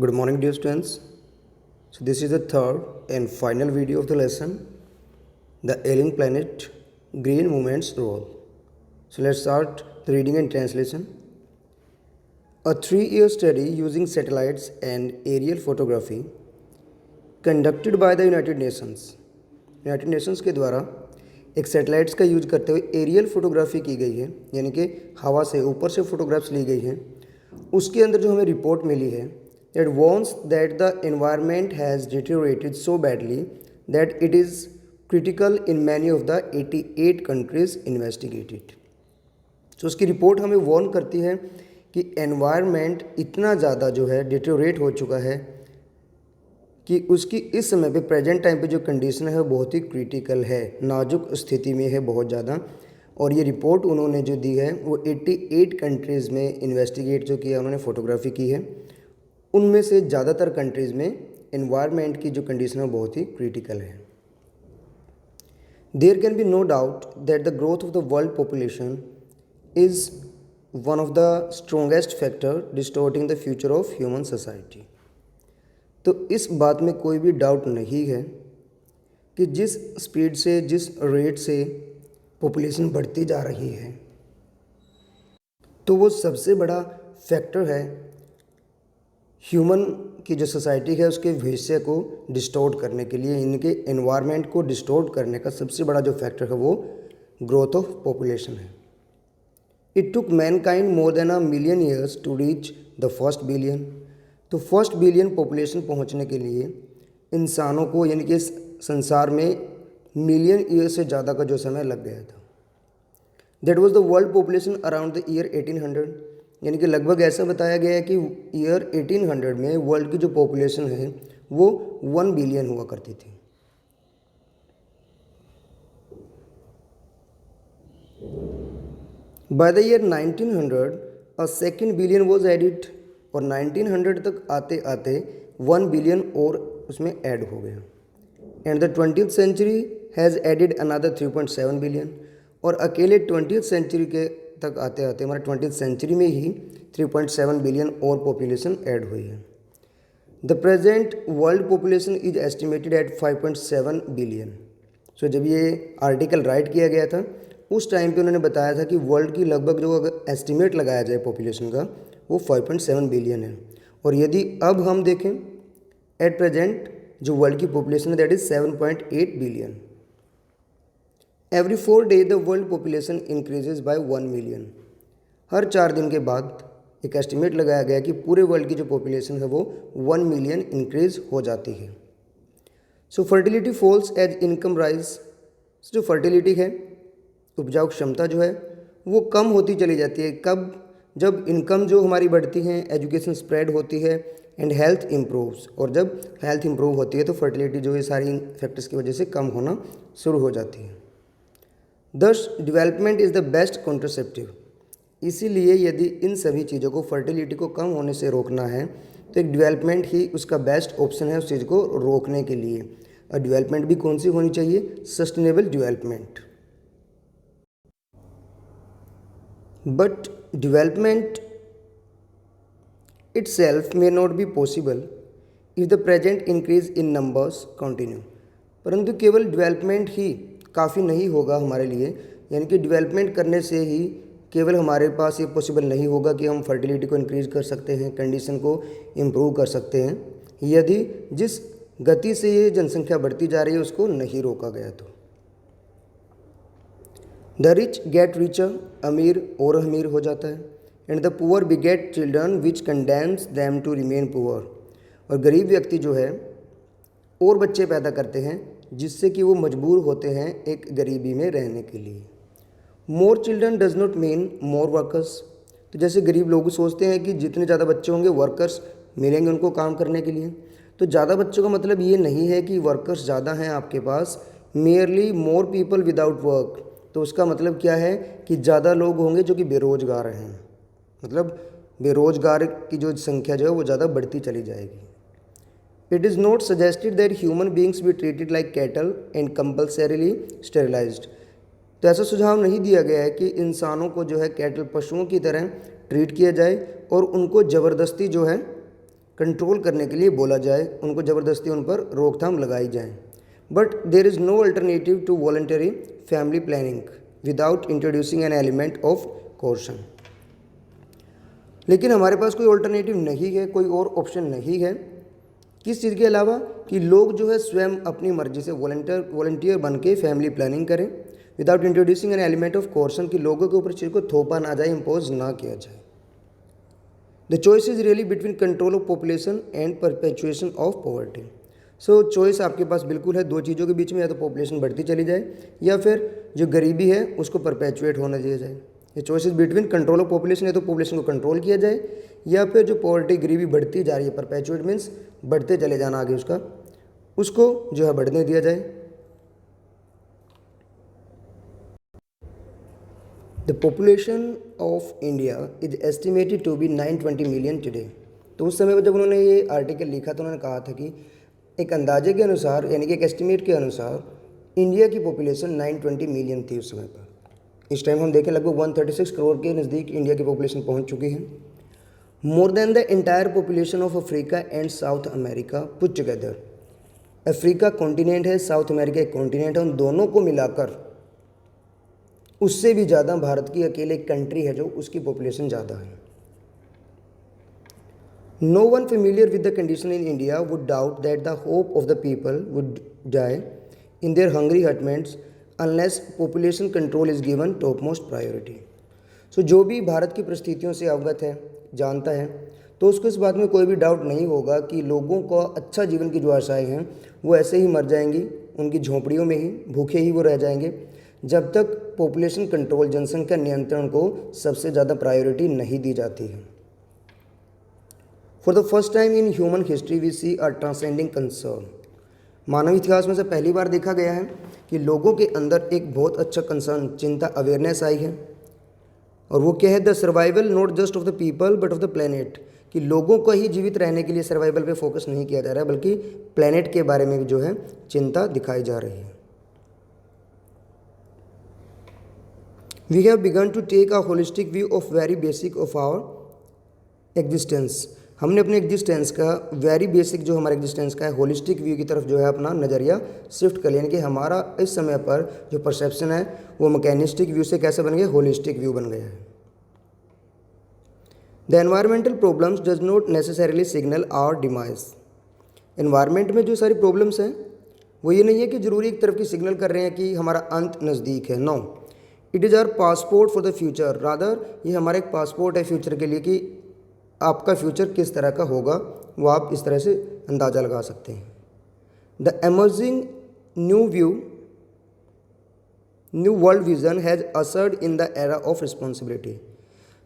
Good morning, dear students. So, this is the third and final video of the lesson, the alien planet green movement's role. So, let's start the reading and translation. A 3-year study using satellites and aerial photography conducted by the United Nations के द्वारा एक satellites का use करते हुए aerial photography की गई है, यानी कि हवा से ऊपर से फोटोग्राफ्स ली गई हैं. उसके अंदर जो हमें रिपोर्ट मिली है, it warns that the environment has deteriorated so badly that it is critical in many of the 88 countries investigated. तो उसकी रिपोर्ट हमें वार्न करती है कि एनवायरनमेंट इतना ज़्यादा जो है डिटेरियोरेट हो चुका है कि उसकी इस समय पे प्रेजेंट टाइम पे जो कंडीशन है वो बहुत ही क्रिटिकल है, नाजुक स्थिति में है बहुत ज़्यादा. और ये रिपोर्ट उन्होंने जो दी है वो 88 कंट्रीज़ में इन्वेस्टिगेट जो किया, उन्होंने फ़ोटोग्राफी की है. उनमें से ज़्यादातर कंट्रीज़ में एनवायरनमेंट की जो कंडीशन है बहुत ही क्रिटिकल है. There can be no doubt that the growth of the world population is one of the strongest factor distorting the future of human society. तो इस बात में कोई भी डाउट नहीं है कि जिस स्पीड से, जिस रेट से पॉपुलेशन बढ़ती जा रही है, तो वो सबसे बड़ा फैक्टर है ह्यूमन की जो सोसाइटी है उसके भविष्य को डिस्टॉर्ट करने के लिए. इनके एनवायरनमेंट को डिस्टॉर्ट करने का सबसे बड़ा जो फैक्टर है वो ग्रोथ ऑफ पॉपुलेशन है. It took mankind more than 1 million years to reach the first billion. तो फर्स्ट बिलियन पॉपुलेशन पहुंचने के लिए इंसानों को, यानी कि संसार में मिलियन ईयर से ज़्यादा का जो समय लग गया था. That was the world population around the year 1800. यानी कि लगभग ऐसा बताया गया है कि ईयर 1800 में वर्ल्ड की जो पॉपुलेशन है वो 1 बिलियन हुआ करती थी. By the year 1900 a second billion was added. और 1900 तक आते आते 1 बिलियन और उसमें ऐड हो गया. And the 20th century has added another 3.7 billion. और अकेले 20th सेंचुरी के तक आते आते हमारे 20th सेंचुरी में ही 3.7 बिलियन और पॉपुलेशन ऐड हुई है. The present world population is estimated at 5.7 billion. So जब ये आर्टिकल राइट किया गया था उस टाइम पे उन्होंने बताया था कि वर्ल्ड की लगभग जो अगर एस्टिमेट लगाया जाए पॉपुलेशन का वो 5.7 बिलियन है. और यदि अब हम देखें एट प्रेजेंट जो वर्ल्ड की पॉपुलेशन है that is 7.8 billion. Every 4 day the world population increases by 1 million. हर 4 दिन के बाद एक एस्टिमेट लगाया गया कि पूरे वर्ल्ड की जो पॉपुलेशन है वो 1 मिलियन इंक्रीज हो जाती है. So fertility falls as income rise. जो फर्टिलिटी है, उपजाऊ क्षमता जो है वो कम होती चली जाती है. कब? जब इनकम जो हमारी बढ़ती है, एजुकेशन स्प्रेड होती है एंड हेल्थ इम्प्रूव्स. और जब हेल्थ इम्प्रूव होती है तो फर्टिलिटी जो है सारी फैक्टर्स की वजह से कम होना शुरू हो जाती है. दस development is the best contraceptive. इसीलिए यदि इन सभी चीज़ों को, फर्टिलिटी को कम होने से रोकना है तो एक डेवलपमेंट ही उसका बेस्ट ऑप्शन है उस चीज़ को रोकने के लिए. और डेवलपमेंट भी कौन सी होनी चाहिए? Sustainable development. But development itself may not be possible if the present increase in numbers continue. परंतु केवल डेवलपमेंट ही काफ़ी नहीं होगा हमारे लिए. यानी कि डेवलपमेंट करने से ही केवल हमारे पास ये पॉसिबल नहीं होगा कि हम फर्टिलिटी को इंक्रीज कर सकते हैं, कंडीशन को इम्प्रूव कर सकते हैं, यदि जिस गति से ये जनसंख्या बढ़ती जा रही है उसको नहीं रोका गया तो. The rich get richer. अमीर और अमीर हो जाता है. And the poor beget children which condemns them to remain poor. और गरीब व्यक्ति जो है और बच्चे पैदा करते हैं जिससे कि वो मजबूर होते हैं एक गरीबी में रहने के लिए. More children does not mean more workers. तो जैसे गरीब लोग सोचते हैं कि जितने ज़्यादा बच्चे होंगे वर्कर्स मिलेंगे उनको काम करने के लिए. तो ज़्यादा बच्चों का मतलब ये नहीं है कि वर्कर्स ज़्यादा हैं आपके पास. Merely more people without work. तो उसका मतलब क्या है कि ज़्यादा लोग होंगे जो कि बेरोजगार हैं. मतलब बेरोजगार की जो संख्या जो है वो ज़्यादा बढ़ती चली जाएगी. It is not suggested that human beings be treated like cattle and compulsorily sterilised. तो ऐसा सुझाव नहीं दिया गया है कि इंसानों को जो है कैटल, पशुओं की तरह ट्रीट किया जाए और उनको ज़बरदस्ती जो है कंट्रोल करने के लिए बोला जाए, उनको ज़बरदस्ती उन पर रोकथाम लगाई जाए। But there is no alternative to voluntary family planning without introducing an element of coercion. लेकिन हमारे पास कोई ऑल्टरनेटिव नहीं है, कोई और ऑप्शन नहीं है। किस चीज़ के अलावा? कि लोग जो है स्वयं अपनी मर्जी से वॉलंटियर बन के फैमिली प्लानिंग करें without introducing an element of coercion, कि लोगों के ऊपर चीज़ को थोपा ना जाए, इम्पोज ना किया जाए। The choice is really between control of population and perpetuation of poverty. So choice आपके पास बिल्कुल है दो चीज़ों के बीच में, या तो पॉपुलेशन बढ़ती चली जाए या फिर जो गरीबी है उसको परपेचुएट होने दिया जाए। ये choice is between control of population, या तो पॉपुलेशन को कंट्रोल किया जाए, या फिर जो पॉवर्टी गरीबी बढ़ती जा रही है, परपेचुएट मीन्स बढ़ते चले जाना आगे उसको जो है बढ़ने दिया जाए। The population of India is estimated to be 920 million today. तो उस समय पर जब उन्होंने ये आर्टिकल लिखा तो उन्होंने कहा था कि एक अंदाजे के अनुसार, यानी कि एक एस्टिमेट के अनुसार इंडिया की पॉपुलेशन 920 मिलियन थी उस समय पर। इस टाइम हम देखें लगभग 136 करोड़ के नज़दीक इंडिया की पॉपुलेशन पहुंच चुकी है। More than the entire population of Africa and south America put together. Africa continent है, साउथ अमेरिका एक कॉन्टिनेंट है, उन दोनों को मिलाकर उससे भी ज़्यादा भारत की अकेले एक कंट्री है जो उसकी पॉपुलेशन ज़्यादा है। No one familiar with the condition in India would doubt that the hope of the people would die in their hungry hutments unless population control is given top most priority. So जो भी भारत की परिस्थितियों से अवगत है, जानता है, तो उसको इस बात में कोई भी डाउट नहीं होगा कि लोगों को अच्छा जीवन की जो आशाएँ हैं वो ऐसे ही मर जाएंगी, उनकी झोंपड़ियों में ही भूखे ही वो रह जाएंगे, जब तक पॉपुलेशन कंट्रोल, जनसंख्या नियंत्रण को सबसे ज़्यादा प्रायोरिटी नहीं दी जाती है। For the first time in human history we see a transcending concern. मानव इतिहास में से पहली बार देखा गया है कि लोगों के अंदर एक बहुत अच्छा कंसर्न, चिंता, अवेयरनेस आई है। और वो क्या है? The survival not just of the people but of the planet, कि लोगों को ही जीवित रहने के लिए सर्वाइवल पे फोकस नहीं किया जा रहा है, बल्कि प्लेनेट के बारे में भी जो है चिंता दिखाई जा रही है। We have begun to take a holistic view of very basic of our existence. हमने अपने एग्जिस्टेंस का वेरी बेसिक जो हमारा एग्जिस्टेंस का है, होलिस्टिक व्यू की तरफ जो है अपना नज़रिया शिफ्ट कर लिया, यानी कि हमारा इस समय पर जो परसेप्शन है वो मैकेनिस्टिक व्यू से कैसे बन गया? होलिस्टिक व्यू बन गया है। The environmental problems does not necessarily signal our demise. Environment में जो सारी प्रॉब्लम्स हैं वो ये नहीं है कि ज़रूरी एक तरफ की सिग्नल कर रहे हैं कि हमारा अंत नज़दीक है। No, it is our passport for the future. Rather ये हमारा एक पासपोर्ट है फ्यूचर के लिए, कि आपका फ्यूचर किस तरह का होगा वो आप इस तरह से अंदाज़ा लगा सकते हैं। The emerging new world vision has ushered in the era of responsibility.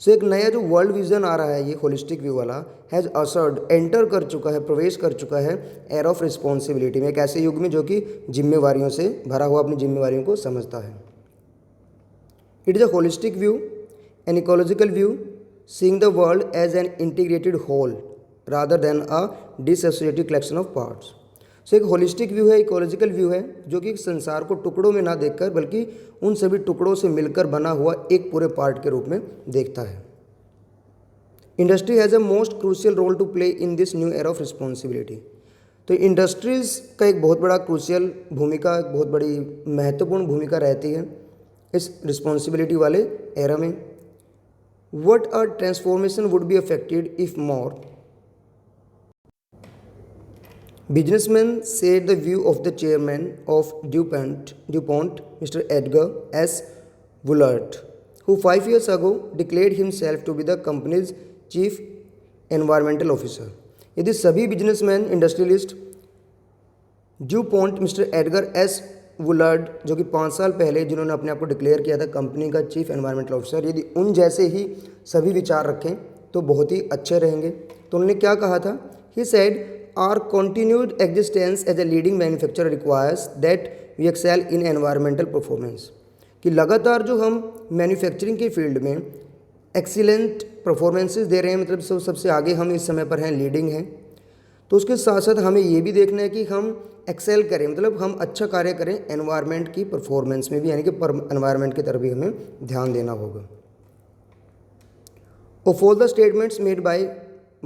So एक नया जो वर्ल्ड विज़न आ रहा है, ये होलिस्टिक व्यू वाला, हैज़ असर्ड, एंटर कर चुका है, प्रवेश कर चुका है एरा ऑफ रिस्पॉन्सिबिलिटी में, एक ऐसे युग में जो कि जिम्मेवारियों से भरा हुआ अपनी जिम्मेवारियों को समझता है। It is a holistic view, an ecological view, seeing the world as an integrated whole rather than a dissociated collection of parts। सो एक होलिस्टिक व्यू है, इकोलॉजिकल व्यू है, जो कि संसार को टुकड़ों में ना देखकर बल्कि उन सभी टुकड़ों से मिलकर बना हुआ एक पूरे पार्ट के रूप में देखता है। Industry has a most crucial role to play in this new era of responsibility. तो इंडस्ट्रीज़ का एक बहुत बड़ा क्रूशियल भूमिका, एक बहुत बड़ी महत्वपूर्ण भूमिका रहती है इस रिस्पॉन्सिबिलिटी वाले एरा में। What a transformation would be affected if more businessmen shared the view of the chairman of DuPont, Mr. Edgar S. Woolard, who 5 years ago declared himself to be the company's chief environmental officer। यदि सभी businessman, industrialist DuPont, mister Edgar S Woolard, जो कि 5 साल पहले जिन्होंने अपने आप को डिक्लेयर किया था कंपनी का चीफ एनवायरमेंटल ऑफिसर, यदि उन जैसे ही सभी विचार रखें तो बहुत ही अच्छे रहेंगे। तो उन्होंने क्या कहा था? He said our continued existence as a leading manufacturer requires that we excel in environmental performance. कि लगातार जो हम मैन्युफैक्चरिंग के फील्ड में एक्सीलेंट परफॉर्मेंसेस दे रहे हैं, मतलब सबसे आगे हम इस समय पर हैं, लीडिंग हैं, तो उसके साथ साथ हमें ये भी देखना है कि हम एक्सेल करें, मतलब हम अच्छा कार्य करें एनवायरनमेंट की परफॉर्मेंस में भी, यानी कि एनवायरनमेंट की तरफ भी हमें ध्यान देना होगा। Of all the statements made by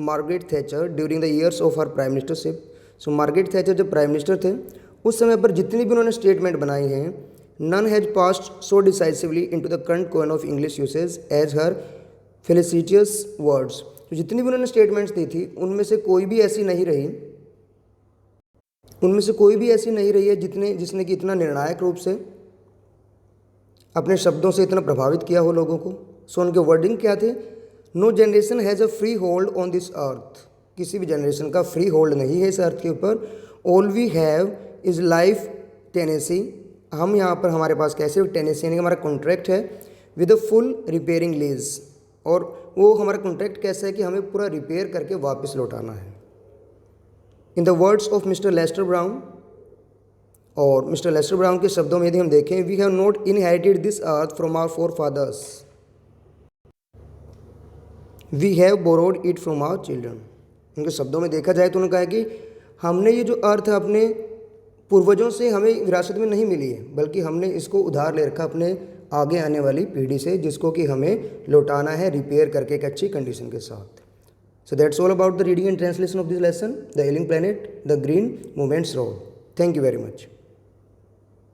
Margaret Thatcher during the years of her prime ministership. So Margaret Thatcher जब प्राइम मिनिस्टर थे उस समय पर जितनी भी उन्होंने स्टेटमेंट बनाई हैं, none has passed so decisively into the current coin of English usage as her felicitous words. तो जितनी भी उन्होंने स्टेटमेंट्स दी थी उनमें से कोई भी ऐसी नहीं रही है जिसने कि इतना निर्णायक रूप से अपने शब्दों से इतना प्रभावित किया हो लोगों को। सो उनके वर्डिंग क्या थे? No generation has a freehold on this earth. किसी भी जनरेशन का फ्री होल्ड नहीं है इस अर्थ के ऊपर। All we have is life tenancy. हम यहाँ पर हमारे पास कैसे टेनेसी यानी कि हमारा कॉन्ट्रैक्ट है with a full repairing lease. और वो हमारा कॉन्ट्रैक्ट कैसा है कि हमें पूरा रिपेयर करके वापस लौटाना है। In the words of mister Lester Brown, और मिस्टर लेस्टर ब्राउन के शब्दों में यदि हम देखें, we have not inherited this earth from our forefathers, we have borrowed it from our children. उनके शब्दों में देखा जाए तो उन्होंने कहा कि हमने ये जो अर्थ अपने पूर्वजों से हमें विरासत में नहीं मिली है, बल्कि हमने इसको उधार ले रखा अपने आगे आने वाली पीढ़ी से, जिसको कि हमें लौटाना है रिपेयर करके एक अच्छी कंडीशन के साथ। So that's all about the reading and translation of this lesson, the ailing planet, the green movements road. Thank you very much.